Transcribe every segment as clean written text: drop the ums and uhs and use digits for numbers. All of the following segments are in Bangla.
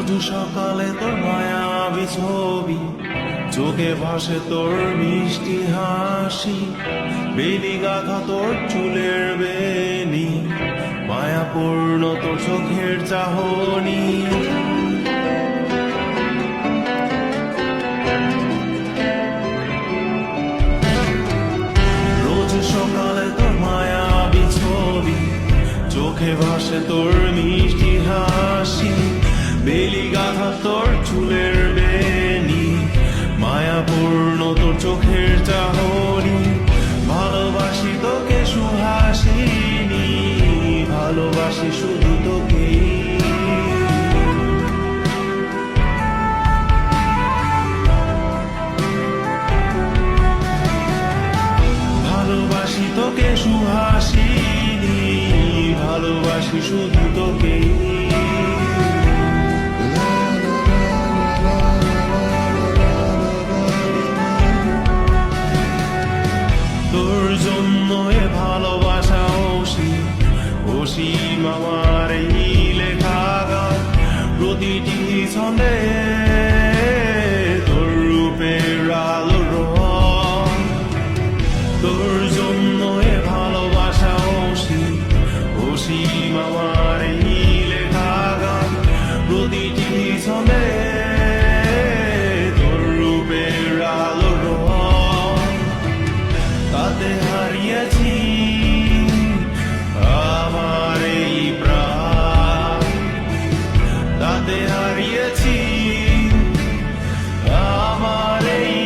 রোজ সকালে তোর মায়াবী ছবি, চোখে ভাসে তোর মিষ্টি হাসি, বেনি গাথা তোর চুলের বেনি, মায়াপূর্ণ তোর চোখের চাহনি। রোজ সকালে তোর মায়াবী ছবি, চোখে ভাসে তোর মিষ্টি হাসি, বেলি গাথা তোর চুলের বেনি, মায়াপূর্ণ তোর চোখের চাহনি। ভালোবাসি তোকে সুহাসিনী, ভালোবাসি শুধু তোকেই। ভালোবাসি তোকে সুহাসিনী, ভালোবাসি শুধু তোকেই। তোর জন্য এ ভালোবাসা অসীম, অসীম আমার এই লেখা গান, প্রতিটি ছন্দে তোর রূপের আলো রং। তোর জন্য এ ভালোবাসা অসীম, অসীম আমার এই লেখা গান, প্রতিটি ছন্দে তোর রূপের আলো রং। তাতে হারিয়েছি আমার এই প্রাণ, তাতে হারিয়েছি আমার এই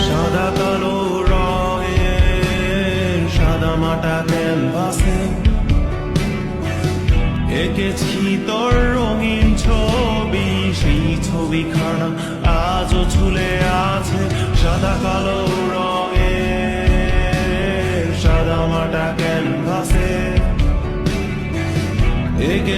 সাদা কালো রঙের সাদা মাটা ক্যানভাসে এঁকেছি তোর রঙিন ছবি, সেই ছবিখানা আজও ঝুলে আছে। সাদা কালো রঙের সাদা মাটা ক্যানভাসে এঁকেছি